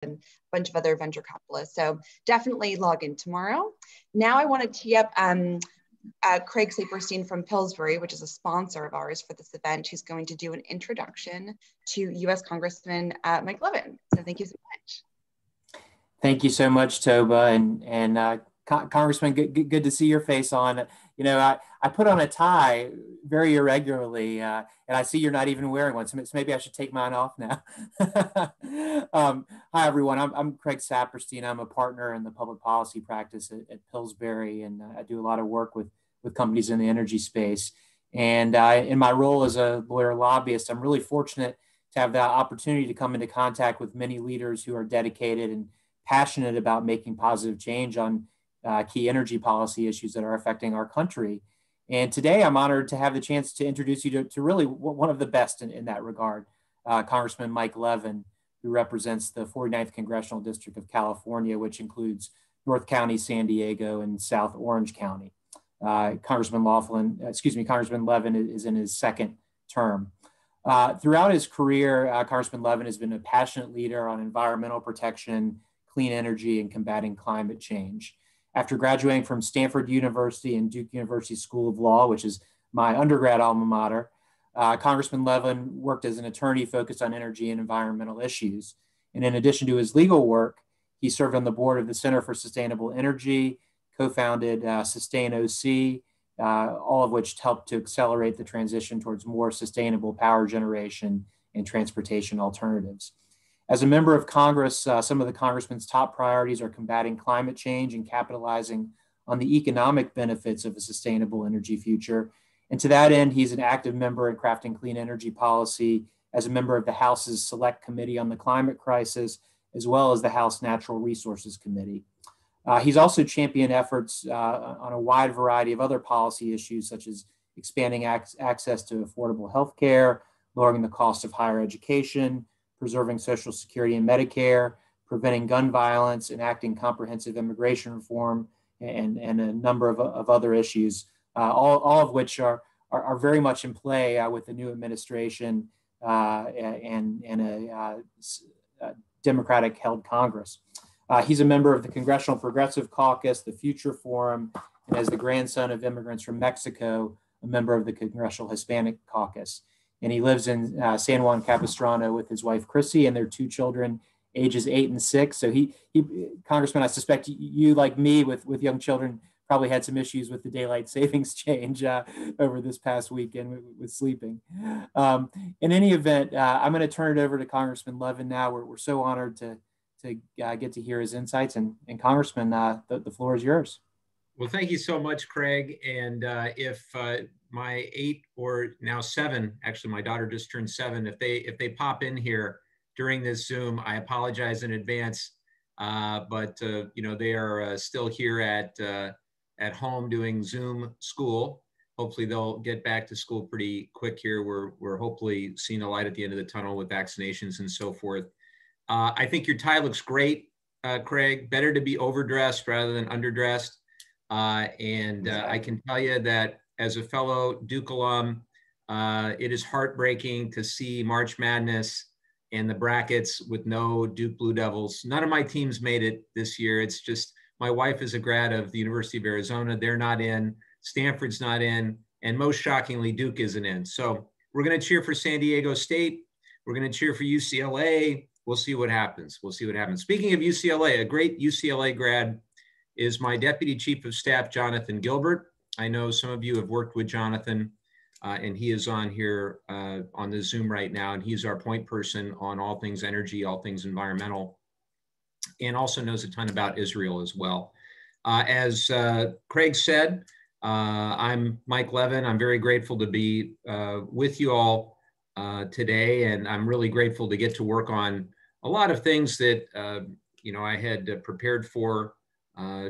and a bunch of other venture capitalists. So definitely log in tomorrow. Now I want to tee up Craig Saperstein from Pillsbury, which is a sponsor of ours for this event, who's going to do an introduction to U.S. Congressman Mike Levin. So thank you so much. Thank you so much, Toba, and Congressman, good to see your face on. You know, I put on a tie very irregularly, and I see you're not even wearing one, so maybe I should take mine off now. Hi, everyone. I'm Craig Saperstein. I'm a partner in the public policy practice at Pillsbury, and I do a lot of work with companies in the energy space. And in my role as a lawyer lobbyist, I'm really fortunate to have the opportunity to come into contact with many leaders who are dedicated and passionate about making positive change on key energy policy issues that are affecting our country. And today I'm honored to have the chance to introduce you to really one of the best in that regard, Congressman Mike Levin, who represents the 49th Congressional District of California, which includes North County, San Diego, and South Orange County. Congressman Levin is in his second term. Throughout his career, Congressman Levin has been a passionate leader on environmental protection, clean energy, and combating climate change. After graduating from Stanford University and Duke University School of Law, which is my undergrad alma mater, Congressman Levin worked as an attorney focused on energy and environmental issues. And in addition to his legal work, he served on the board of the Center for Sustainable Energy, co-founded Sustain OC, all of which helped to accelerate the transition towards more sustainable power generation and transportation alternatives. As a member of Congress, some of the Congressman's top priorities are combating climate change and capitalizing on the economic benefits of a sustainable energy future. And to that end, he's an active member in crafting clean energy policy as a member of the House's Select Committee on the Climate Crisis, as well as the House Natural Resources Committee. He's also championed efforts on a wide variety of other policy issues, such as expanding access to affordable health care, lowering the cost of higher education, preserving Social Security and Medicare, preventing gun violence, enacting comprehensive immigration reform, and a number of other issues, all of which are very much in play with the new administration and a Democratic-held Congress. He's a member of the Congressional Progressive Caucus, the Future Forum, and as the grandson of immigrants from Mexico, a member of the Congressional Hispanic Caucus. And he lives in San Juan Capistrano with his wife, Chrissy, and their two children, ages 8 and 6. So he Congressman, I suspect you, like me, with young children, probably had some issues with the daylight savings change over this past weekend with sleeping. In any event, I'm going to turn it over to Congressman Levin now. We're so honored to get to hear his insights. And Congressman, the floor is yours. Well, thank you so much, Craig. And if my 8 or now 7, actually my daughter just turned 7, if they pop in here during this Zoom, I apologize in advance. But you know, they are still here at home doing Zoom school. Hopefully they'll get back to school pretty quick here. We're hopefully seeing a light at the end of the tunnel with vaccinations and so forth. I think your tie looks great, Craig. Better to be overdressed rather than underdressed. I can tell you that as a fellow Duke alum, it is heartbreaking to see March Madness and the brackets with no Duke Blue Devils. None of my teams made it this year. It's just, my wife is a grad of the University of Arizona. They're not in, Stanford's not in, and most shockingly, Duke isn't in. So we're gonna cheer for San Diego State. We're gonna cheer for UCLA. We'll see what happens. We'll see what happens. Speaking of UCLA, a great UCLA grad is my Deputy Chief of Staff, Jonathan Gilbert. I know some of you have worked with Jonathan, and he is on here on the Zoom right now, and he's our point person on all things energy, all things environmental, and also knows a ton about Israel as well. As Craig said, I'm Mike Levin. I'm very grateful to be with you all today, and I'm really grateful to get to work on a lot of things that you know, I had prepared for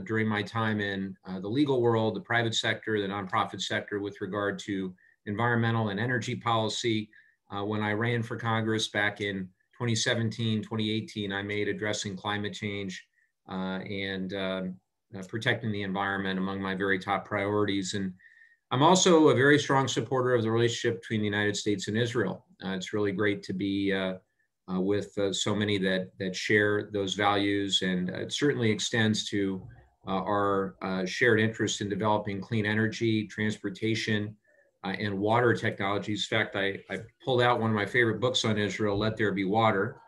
during my time in the legal world, the private sector, the nonprofit sector with regard to environmental and energy policy. When I ran for Congress back in 2017, 2018, I made addressing climate change and protecting the environment among my very top priorities. And I'm also a very strong supporter of the relationship between the United States and Israel. It's really great to be with so many that share those values, and it certainly extends to our shared interest in developing clean energy, transportation, and water technologies. In fact, I pulled out one of my favorite books on Israel, Let There Be Water,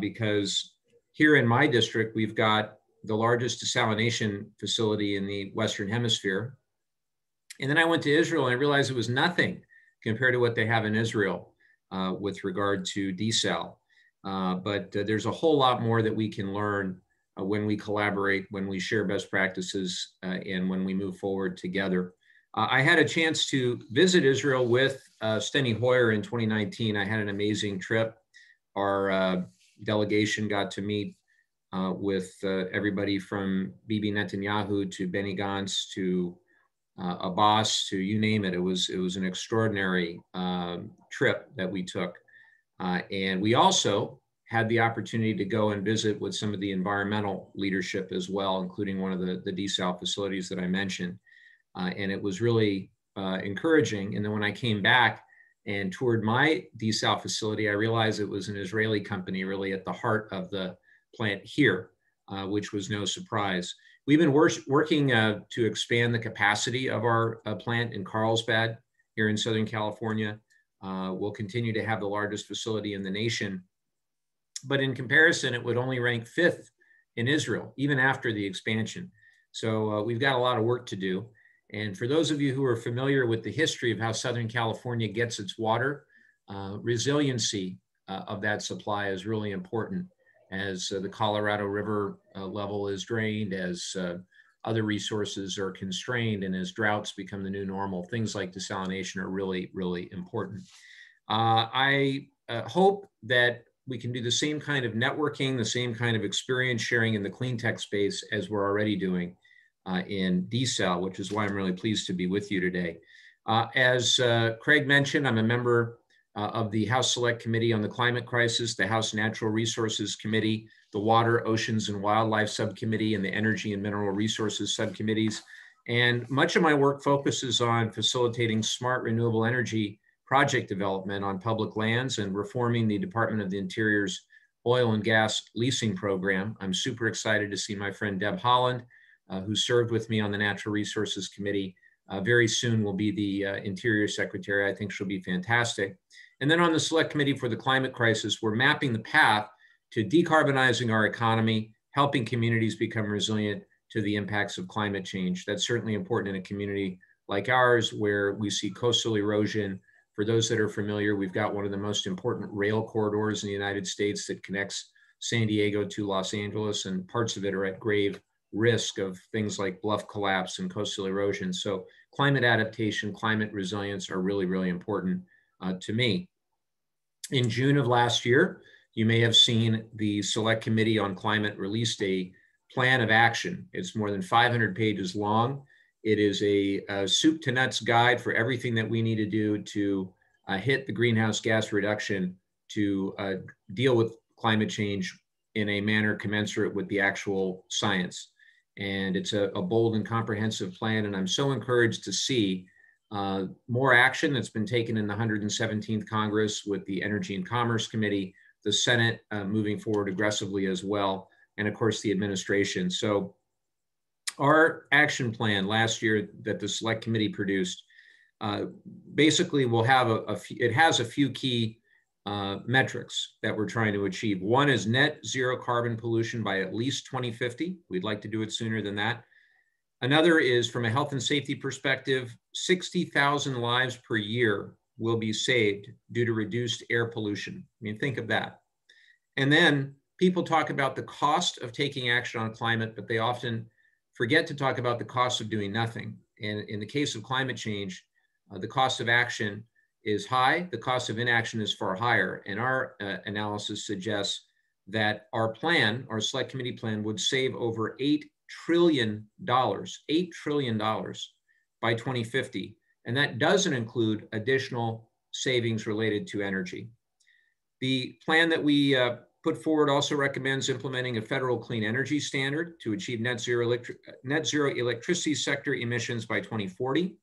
because here in my district, we've got the largest desalination facility in the Western Hemisphere. And then I went to Israel and I realized it was nothing compared to what they have in Israel with regard to desal. But there's a whole lot more that we can learn when we collaborate, when we share best practices, and when we move forward together. I had a chance to visit Israel with Steny Hoyer in 2019. I had an amazing trip. Our delegation got to meet with everybody from Bibi Netanyahu to Benny Gantz to Abbas to you name it. It was an extraordinary trip that we took. And we also had the opportunity to go and visit with some of the environmental leadership as well, including one of the desal facilities that I mentioned. And it was really encouraging. And then when I came back and toured my desal facility, I realized it was an Israeli company really at the heart of the plant here, which was no surprise. We've been working to expand the capacity of our plant in Carlsbad here in Southern California. We'll continue to have the largest facility in the nation. But in comparison, it would only rank 5th in Israel, even after the expansion. So we've got a lot of work to do. And for those of you who are familiar with the history of how Southern California gets its water, resiliency of that supply is really important as the Colorado River level is drained, as other resources are constrained, and as droughts become the new normal. Things like desalination are really, really important. I hope that we can do the same kind of networking, the same kind of experience sharing in the clean tech space as we're already doing in desal, which is why I'm really pleased to be with you today. As Craig mentioned, I'm a member of the House Select Committee on the Climate Crisis, the House Natural Resources Committee, the Water, Oceans, and Wildlife Subcommittee, and the Energy and Mineral Resources Subcommittees. And much of my work focuses on facilitating smart renewable energy project development on public lands and reforming the Department of the Interior's oil and gas leasing program. I'm super excited to see my friend Deb Haaland, who served with me on the Natural Resources Committee, very soon will be the Interior Secretary. I think she'll be fantastic. And then on the Select Committee for the Climate Crisis, we're mapping the path to decarbonizing our economy, helping communities become resilient to the impacts of climate change. That's certainly important in a community like ours, where we see coastal erosion. For those that are familiar, we've got one of the most important rail corridors in the United States that connects San Diego to Los Angeles, and parts of it are at grave risk of things like bluff collapse and coastal erosion. So climate adaptation, climate resilience are really, really important to me. In June of last year, you may have seen the Select Committee on Climate released a plan of action. It's more than 500 pages long. It is a soup to nuts guide for everything that we need to do to hit the greenhouse gas reduction to deal with climate change in a manner commensurate with the actual science. And it's a bold and comprehensive plan. And I'm so encouraged to see more action that's been taken in the 117th Congress with the Energy and Commerce Committee, the Senate moving forward aggressively as well, and of course the administration. So our action plan last year that the Select Committee produced basically will have it has a few key metrics that we're trying to achieve. One is net zero carbon pollution by at least 2050. We'd like to do it sooner than that. Another is, from a health and safety perspective, 60,000 lives per year will be saved due to reduced air pollution. I mean, think of that. And then people talk about the cost of taking action on climate, but they often forget to talk about the cost of doing nothing. And in the case of climate change, the cost of action is high, the cost of inaction is far higher. And our analysis suggests that our plan, our Select Committee plan, would save over $8 trillion by 2050. And that doesn't include additional savings related to energy. The plan that we put forward also recommends implementing a federal clean energy standard to achieve net zero electricity sector emissions by 2040,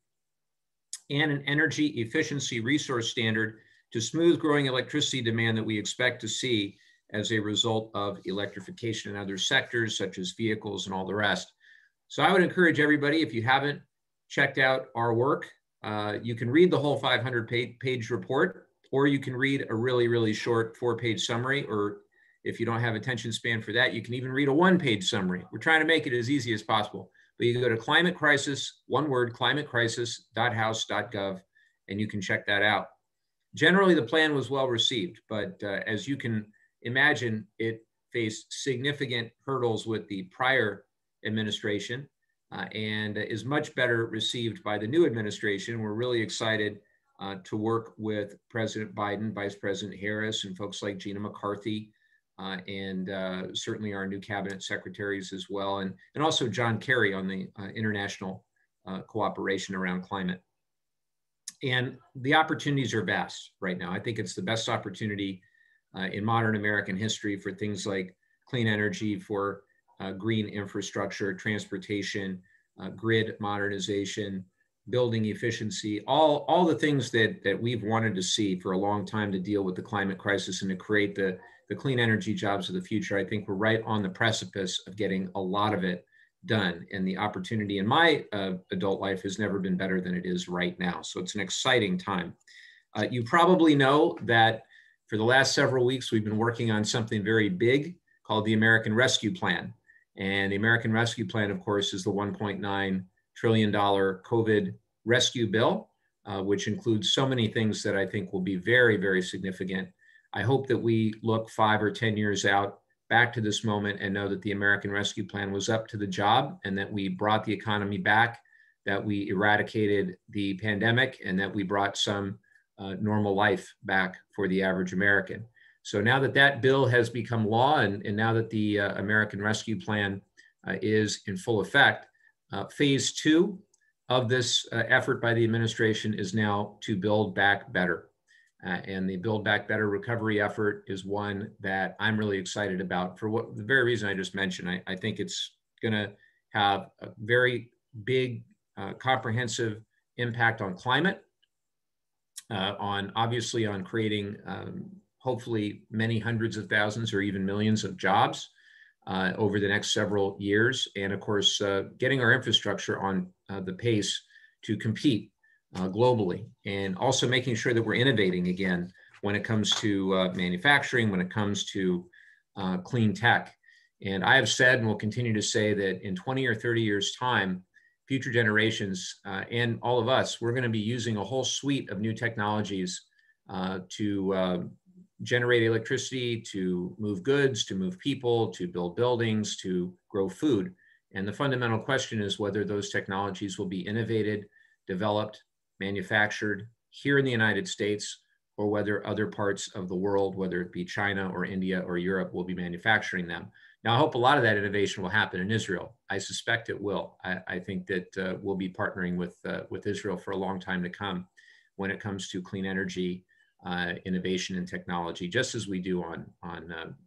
and an energy efficiency resource standard to smooth growing electricity demand that we expect to see as a result of electrification in other sectors, such as vehicles and all the rest. So I would encourage everybody, if you haven't checked out our work, you can read the whole 500-page report, or you can read a really, really short 4-page summary, or if you don't have attention span for that, you can even read a 1-page summary. We're trying to make it as easy as possible. But you can go to Climate Crisis, one word, climatecrisis.house.gov, and you can check that out. Generally, the plan was well received, but as you can imagine, it faced significant hurdles with the prior administration and is much better received by the new administration. We're really excited to work with President Biden, Vice President Harris, and folks like Gina McCarthy, and certainly our new cabinet secretaries as well, and also John Kerry on the international cooperation around climate. And the opportunities are vast right now. I think it's the best opportunity in modern American history for things like clean energy, for green infrastructure, transportation, grid modernization, building efficiency, all the things that we've wanted to see for a long time to deal with the climate crisis and to create the clean energy jobs of the future. I think we're right on the precipice of getting a lot of it done. And the opportunity in my adult life has never been better than it is right now. So it's an exciting time. You probably know that for the last several weeks, we've been working on something very big called the American Rescue Plan. And the American Rescue Plan, of course, is the $1.9 trillion COVID rescue bill, which includes so many things that I think will be very, very significant. I hope that we look 5 or 10 years out back to this moment and know that the American Rescue Plan was up to the job, and that we brought the economy back, that we eradicated the pandemic, and that we brought some normal life back for the average American. So now that that bill has become law, and now that the American Rescue Plan is in full effect, phase 2 of this effort by the administration is now to build back better. And the Build Back Better recovery effort is one that I'm really excited about for the very reason I just mentioned. I think it's going to have a very big, comprehensive impact on climate, obviously on creating hopefully many hundreds of thousands or even millions of jobs over the next several years. And of course, getting our infrastructure on the pace to compete globally, and also making sure that we're innovating again when it comes to manufacturing, when it comes to clean tech. And I have said and will continue to say that in 20 or 30 years' time, future generations and all of us, we're going to be using a whole suite of new technologies to generate electricity, to move goods, to move people, to build buildings, to grow food. And the fundamental question is whether those technologies will be innovated, developed, manufactured here in the United States, or whether other parts of the world, whether it be China or India or Europe, will be manufacturing them. Now, I hope a lot of that innovation will happen in Israel. I suspect it will. I think that we'll be partnering with Israel for a long time to come when it comes to clean energy, innovation and technology, just as we do on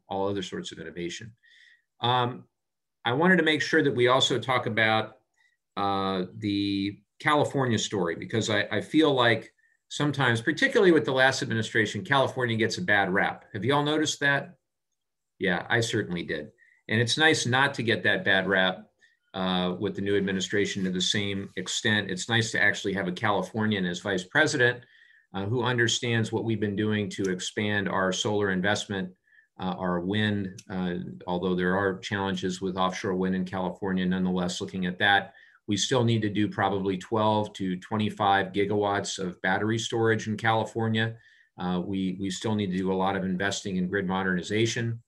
all other sorts of innovation. I wanted to make sure that we also talk about the California story, because I feel like sometimes, particularly with the last administration, California gets a bad rap. Have you all noticed that? Yeah, I certainly did. And it's nice not to get that bad rap with the new administration to the same extent. It's nice to actually have a Californian as vice president who understands what we've been doing to expand our solar investment, our wind, although there are challenges with offshore wind in California. Nonetheless, looking at that, we still need to do probably 12 to 25 gigawatts of battery storage in California. We still need to do a lot of investing in grid modernization.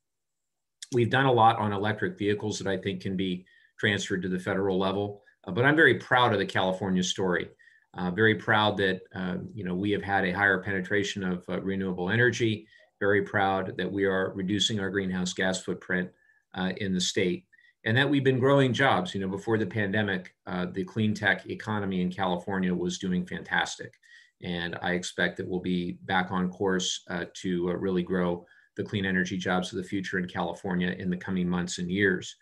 We've done a lot on electric vehicles that I think can be transferred to the federal level. But I'm very proud of the California story. Very proud that we have had a higher penetration of renewable energy. Very proud that we are reducing our greenhouse gas footprint in the state, and that we've been growing jobs. Before the pandemic, the clean tech economy in California was doing fantastic. And I expect that we'll be back on course to really grow the clean energy jobs of the future in California in the coming months and years.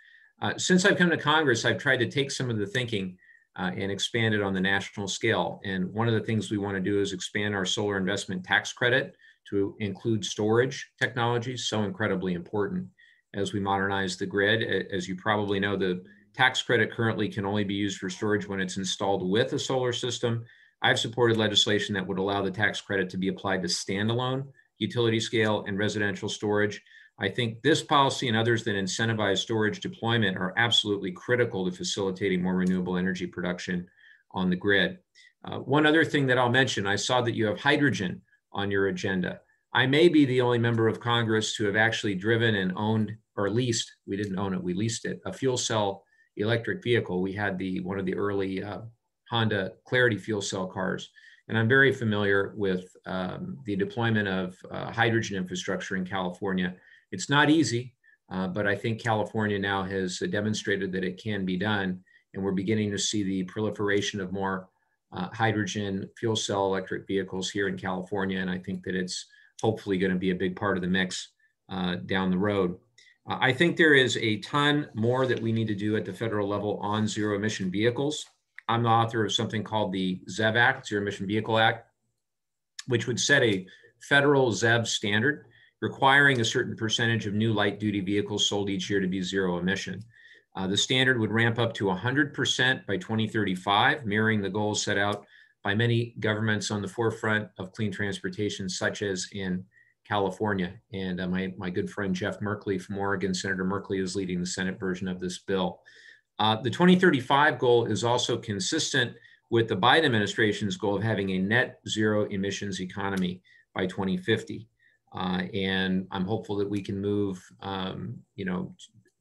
Since I've come to Congress, I've tried to take some of the thinking and expand it on the national scale. And one of the things we want to do is expand our solar investment tax credit to include storage technologies, so incredibly important as we modernize the grid. As you probably know, the tax credit currently can only be used for storage when it's installed with a solar system. I've supported legislation that would allow the tax credit to be applied to standalone utility scale and residential storage. I think this policy and others that incentivize storage deployment are absolutely critical to facilitating more renewable energy production on the grid. One other thing that I'll mention, I saw that you have hydrogen on your agenda. I may be the only member of Congress to have actually driven and owned, or leased, we didn't own it, we leased it, a fuel cell electric vehicle. We had one of the early Honda Clarity fuel cell cars. And I'm very familiar with the deployment of hydrogen infrastructure in California. It's not easy, but I think California now has demonstrated that it can be done. And we're beginning to see the proliferation of more hydrogen fuel cell electric vehicles here in California. And I think that it's hopefully going to be a big part of the mix down the road. I think there is a ton more that we need to do at the federal level on zero emission vehicles. I'm the author of something called the ZEV Act, Zero Emission Vehicle Act, which would set a federal ZEV standard requiring a certain percentage of new light duty vehicles sold each year to be zero emission. The standard would ramp up to 100% by 2035, mirroring the goals set out by many governments on the forefront of clean transportation, such as in California. And my good friend Jeff Merkley from Oregon, Senator Merkley, is leading the Senate version of this bill. The 2035 goal is also consistent with the Biden administration's goal of having a net zero emissions economy by 2050. And I'm hopeful that we can move,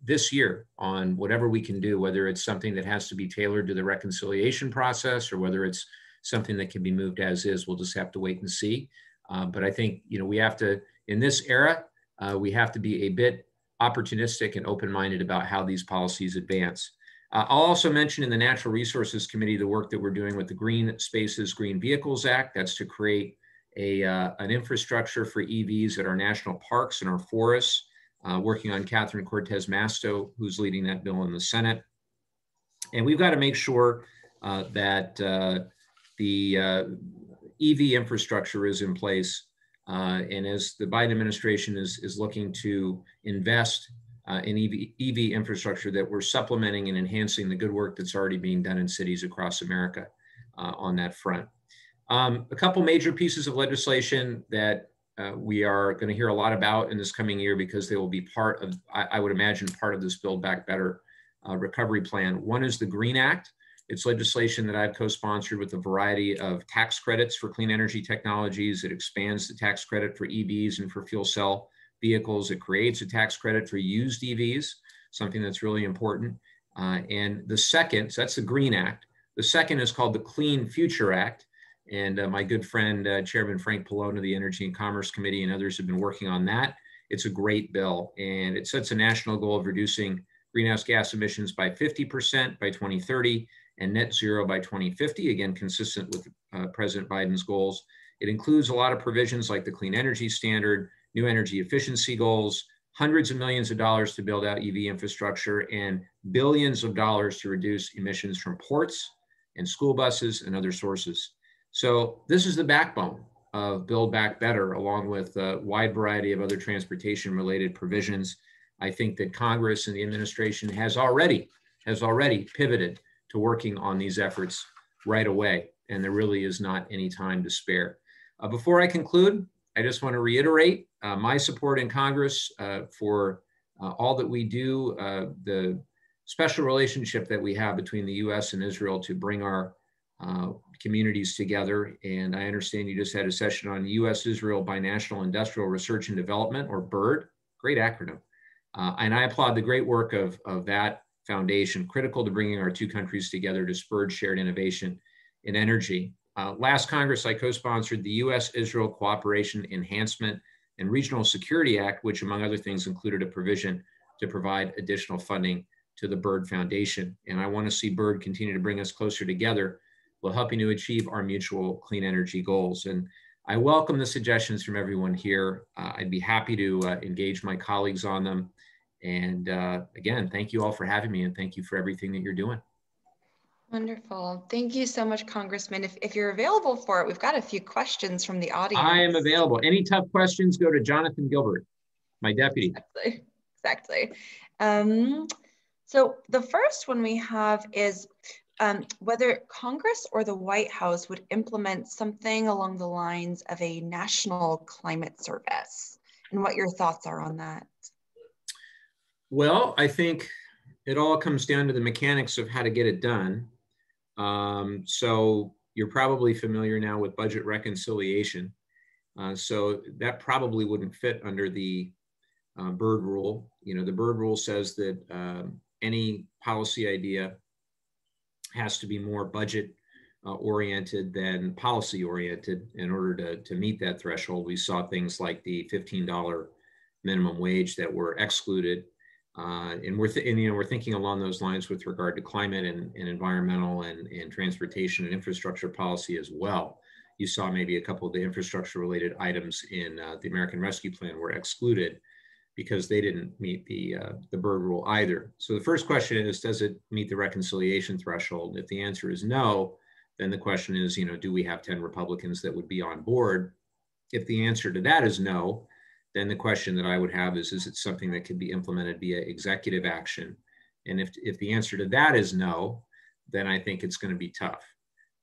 this year on whatever we can do, whether it's something that has to be tailored to the reconciliation process or whether it's something that can be moved as is. We'll just have to wait and see. But I think, we have to, in this era, we have to be a bit opportunistic and open-minded about how these policies advance. I'll also mention in the Natural Resources Committee the work that we're doing with the Green Spaces, Green Vehicles Act. That's to create an infrastructure for EVs at our national parks and our forests, working on Catherine Cortez Masto, who's leading that bill in the Senate. And we've got to make sure that the EV infrastructure is in place. And as the Biden administration is looking to invest in EV infrastructure, that we're supplementing and enhancing the good work that's already being done in cities across America on that front. A couple major pieces of legislation that we are going to hear a lot about in this coming year because they will be part of, I would imagine, part of this Build Back Better recovery plan. One is the Green Act. It's legislation that I've co-sponsored with a variety of tax credits for clean energy technologies. It expands the tax credit for EVs and for fuel cell vehicles. It creates a tax credit for used EVs, something that's really important. And the second, so that's the Green Act. The second is called the Clean Future Act. And my good friend, Chairman Frank Pallone of the Energy and Commerce Committee and others have been working on that. It's a great bill, and it sets a national goal of reducing greenhouse gas emissions by 50% by 2030 and net zero by 2050, again, consistent with President Biden's goals. It includes a lot of provisions like the Clean Energy Standard, new energy efficiency goals, hundreds of millions of dollars to build out EV infrastructure, and billions of dollars to reduce emissions from ports and school buses and other sources. So this is the backbone of Build Back Better, along with a wide variety of other transportation-related provisions. I think that Congress and the administration has already pivoted to working on these efforts right away, and there really is not any time to spare. Before I conclude, I just want to reiterate my support in Congress for all that we do, the special relationship that we have between the U.S. and Israel to bring our communities together. And I understand you just had a session on U.S.-Israel Binational Industrial Research and Development, or BIRD, great acronym. And I applaud the great work of that foundation, critical to bringing our two countries together to spur shared innovation in energy. Last Congress, I co-sponsored the U.S.-Israel Cooperation Enhancement and Regional Security Act, which among other things included a provision to provide additional funding to the BIRD Foundation. And I want to see BIRD continue to bring us closer together while helping to achieve our mutual clean energy goals. And I welcome the suggestions from everyone here. I'd be happy to engage my colleagues on them. And again, thank you all for having me, and thank you for everything that you're doing. Wonderful. Thank you so much, Congressman. If you're available for it, we've got a few questions from the audience. I am available. Any tough questions, go to Jonathan Gilbert, my deputy. Exactly. So the first one we have is whether Congress or the White House would implement something along the lines of a national climate service, and what your thoughts are on that. Well, I think it all comes down to the mechanics of how to get it done. So you're probably familiar now with budget reconciliation. So that probably wouldn't fit under the Byrd rule. You know, the Byrd rule says that any policy idea has to be more budget oriented than policy oriented in order to meet that threshold. We saw things like the $15 minimum wage that were excluded. And we're thinking along those lines with regard to climate and environmental and transportation and infrastructure policy as well. You saw maybe a couple of the infrastructure related items in the American Rescue Plan were excluded because they didn't meet the Byrd rule either. So the first question is, does it meet the reconciliation threshold? If the answer is no, then the question is, do we have 10 Republicans that would be on board? If the answer to that is no, then the question that I would have is it something that could be implemented via executive action? And if the answer to that is no, then I think it's going to be tough.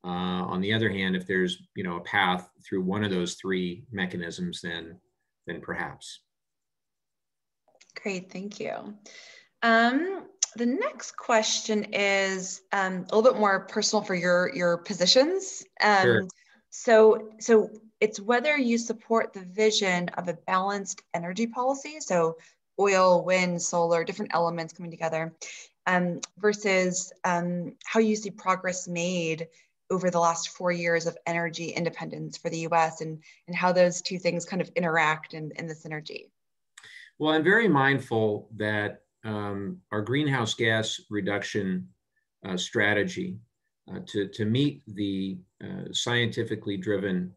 On the other hand, if there's a path through one of those three mechanisms, then perhaps. Great, thank you. The next question is a little bit more personal for your positions. Sure. So it's whether you support the vision of a balanced energy policy, so oil, wind, solar, different elements coming together, versus how you see progress made over the last 4 years of energy independence for the US and how those two things kind of interact in the synergy. Well, I'm very mindful that our greenhouse gas reduction strategy to meet the scientifically driven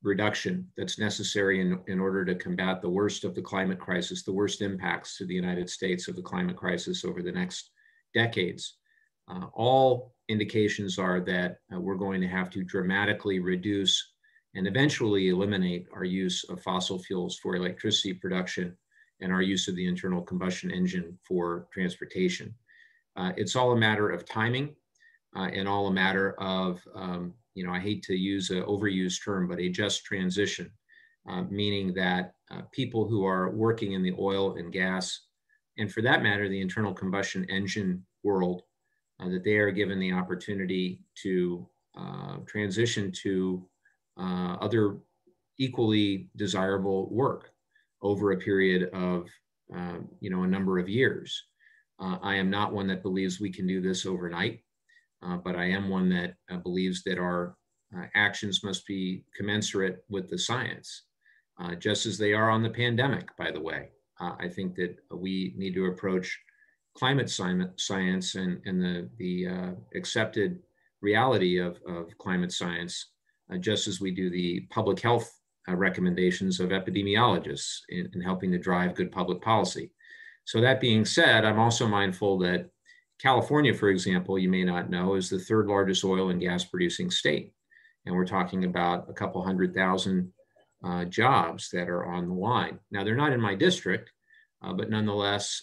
reduction that's necessary in order to combat the worst of the climate crisis, the worst impacts to the United States of the climate crisis over the next decades. All indications are that we're going to have to dramatically reduce and eventually eliminate our use of fossil fuels for electricity production and our use of the internal combustion engine for transportation. It's all a matter of timing and all a matter of, I hate to use an overused term, but a just transition, meaning that people who are working in the oil and gas, and for that matter, the internal combustion engine world, that they are given the opportunity to transition to other equally desirable work over a period of, a number of years. I am not one that believes we can do this overnight, but I am one that believes that our actions must be commensurate with the science, just as they are on the pandemic, by the way. I think that we need to approach climate science and the accepted reality of climate science just as we do the public health recommendations of epidemiologists in helping to drive good public policy. So that being said, I'm also mindful that California, for example, you may not know, is the third largest oil and gas producing state. And we're talking about a couple 100,000 jobs that are on the line. Now, they're not in my district, but nonetheless,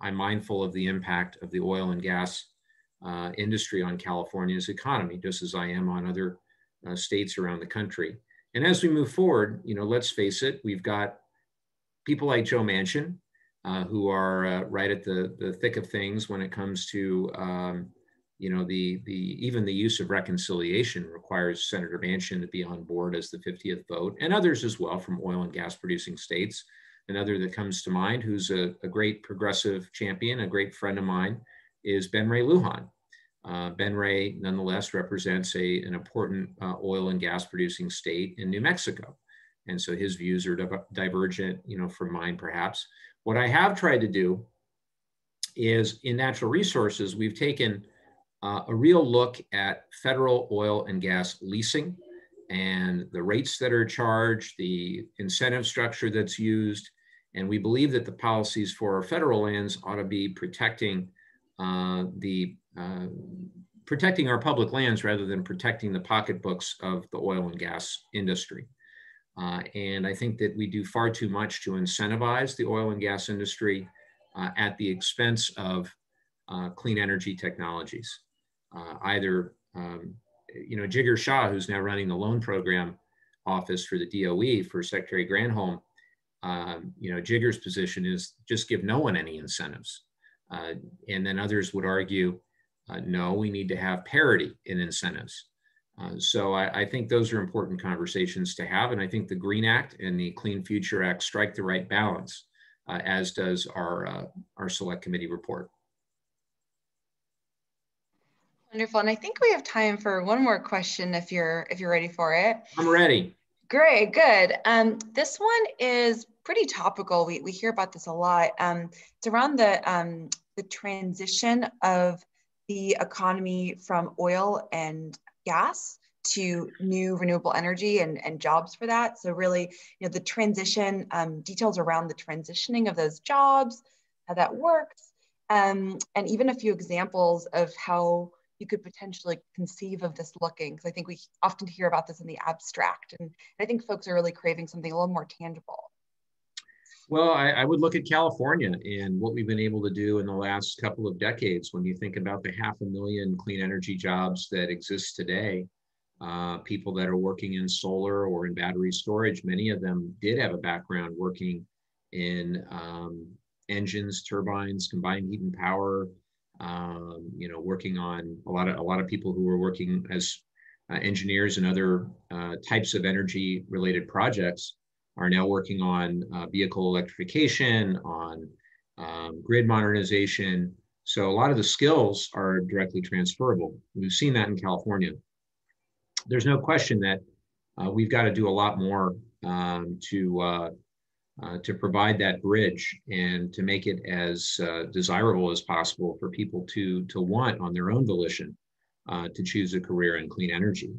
I'm mindful of the impact of the oil and gas industry on California's economy, just as I am on other states around the country. And as we move forward, let's face it, we've got people like Joe Manchin, who are right at the thick of things when it comes to, even the use of reconciliation requires Senator Manchin to be on board as the 50th vote, and others as well from oil and gas producing states. Another that comes to mind, who's a great progressive champion, a great friend of mine, is Ben Ray Lujan. Ben Ray, nonetheless, represents an important oil and gas producing state in New Mexico. And so his views are divergent, from mine, perhaps. What I have tried to do is in natural resources, we've taken a real look at federal oil and gas leasing and the rates that are charged, the incentive structure that's used. And we believe that the policies for our federal lands ought to be protecting the protecting our public lands rather than protecting the pocketbooks of the oil and gas industry. And I think that we do far too much to incentivize the oil and gas industry at the expense of clean energy technologies. Jigar Shah, who's now running the loan program office for the DOE for Secretary Granholm, Jigar's position is just give no one any incentives. And then others would argue, no, we need to have parity in incentives. So I think those are important conversations to have. And I think the Green Act and the Clean Future Act strike the right balance, as does our select committee report. Wonderful. And I think we have time for one more question if you're ready for it. I'm ready. Great, good. This one is pretty topical. We hear about this a lot. It's around the transition of the economy from oil and gas to new renewable energy and jobs for that. So really, the transition, details around the transitioning of those jobs, how that works, and even a few examples of how you could potentially conceive of this looking. Because I think we often hear about this in the abstract, and I think folks are really craving something a little more tangible. Well, I would look at California and what we've been able to do in the last couple of decades. When you think about the 500,000 clean energy jobs that exist today, people that are working in solar or in battery storage, many of them did have a background working in engines, turbines, combined heat and power, working on a lot of people who were working as engineers and other types of energy related projects are now working on vehicle electrification, on grid modernization. So a lot of the skills are directly transferable. We've seen that in California. There's no question that we've got to do a lot more to provide that bridge and to make it as desirable as possible for people to want on their own volition to choose a career in clean energy.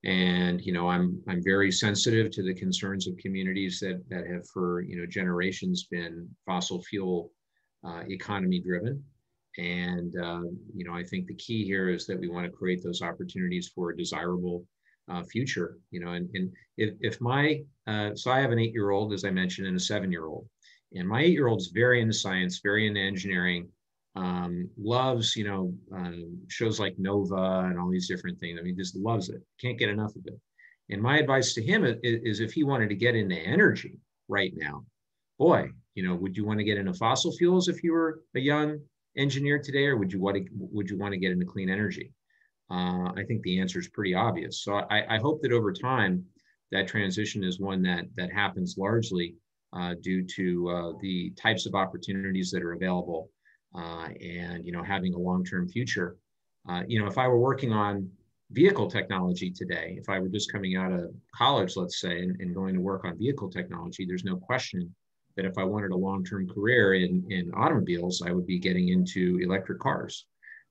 And I'm very sensitive to the concerns of communities that have for generations been fossil fuel economy driven. And I think the key here is that we want to create those opportunities for a desirable future. And if my so I have an 8-year-old, as I mentioned, and a 7-year-old, and my 8-year-old is very into science, very into engineering. Loves, shows like Nova and all these different things. I mean, just loves it. Can't get enough of it. And my advice to him is if he wanted to get into energy right now, boy, would you want to get into fossil fuels if you were a young engineer today, or would you want to get into clean energy? I think the answer is pretty obvious. So I hope that over time, that transition is one that happens largely due to the types of opportunities that are available. And having a long-term future. If I were working on vehicle technology today, if I were just coming out of college, let's say, and going to work on vehicle technology, there's no question that if I wanted a long-term career in automobiles, I would be getting into electric cars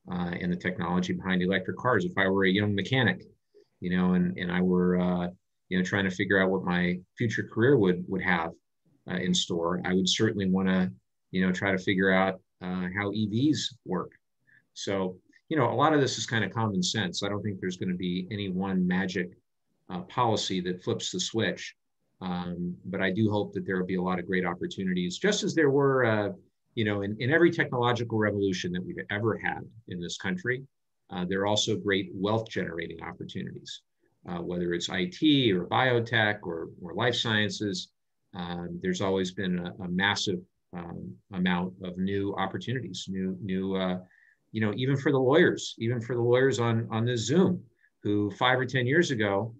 and the technology behind electric cars. If I were a young mechanic, and I were trying to figure out what my future career would have in store, I would certainly want to try to figure out how EVs work. So, a lot of this is kind of common sense. I don't think there's going to be any one magic policy that flips the switch. But I do hope that there will be a lot of great opportunities, just as there were, in every technological revolution that we've ever had in this country. There are also great wealth generating opportunities, whether it's IT or biotech or life sciences. There's always been a massive amount of new opportunities, even for the lawyers on this Zoom, who 5 or 10 years ago,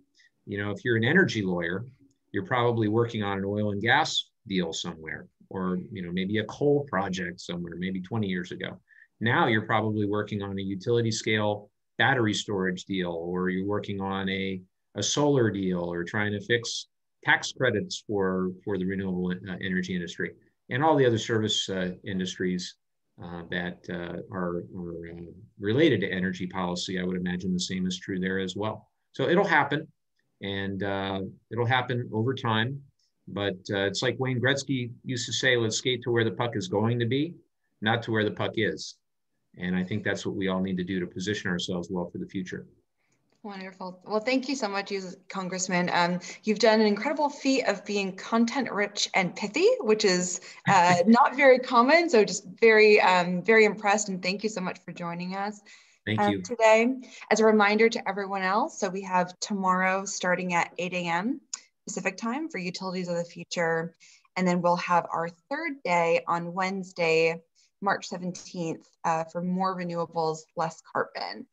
if you're an energy lawyer, you're probably working on an oil and gas deal somewhere, or maybe a coal project somewhere, maybe 20 years ago. Now you're probably working on a utility scale battery storage deal, or you're working on a solar deal, or trying to fix tax credits for the renewable energy industry. And all the other service industries that are related to energy policy. I would imagine the same is true there as well. So it'll happen, and it'll happen over time. But it's like Wayne Gretzky used to say, let's skate to where the puck is going to be, not to where the puck is. And I think that's what we all need to do to position ourselves well for the future. Wonderful. Well, thank you so much, Congressman. You've done an incredible feat of being content rich and pithy, which is not very common. So just very, very impressed. And thank you so much for joining us today. As a reminder to everyone else, so we have tomorrow starting at 8 a.m. Pacific time for Utilities of the Future. And then we'll have our third day on Wednesday, March 17th for More Renewables, Less Carbon.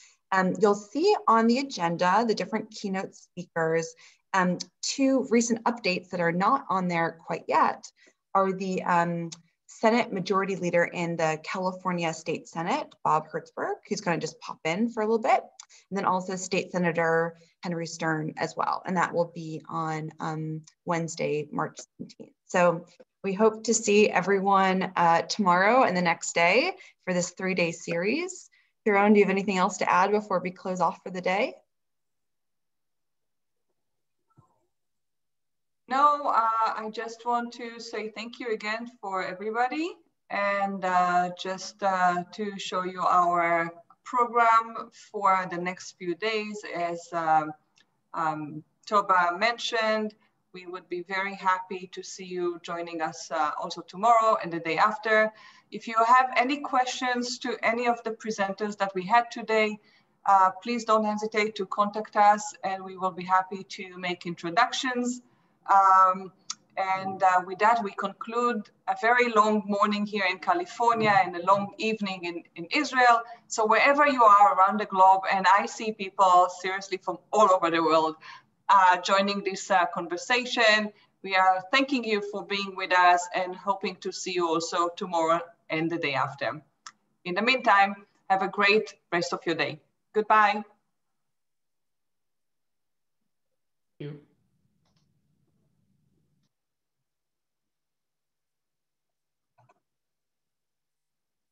You'll see on the agenda the different keynote speakers. Two recent updates that are not on there quite yet are the Senate Majority Leader in the California State Senate, Bob Hertzberg, who's going to just pop in for a little bit, and then also State Senator Henry Stern as well. And that will be on Wednesday, March 17th. So we hope to see everyone tomorrow and the next day for this 3-day series. Yaron, do you have anything else to add before we close off for the day? No, I just want to say thank you again for everybody, and just to show you our program for the next few days. As Toba mentioned, we would be very happy to see you joining us also tomorrow and the day after. If you have any questions to any of the presenters that we had today, please don't hesitate to contact us, and we will be happy to make introductions. With that, we conclude a very long morning here in California and a long evening in Israel. So wherever you are around the globe, and I see people seriously from all over the world joining this conversation, we are thanking you for being with us and hoping to see you also tomorrow and the day after. In the meantime, have a great rest of your day. Goodbye. Thank you.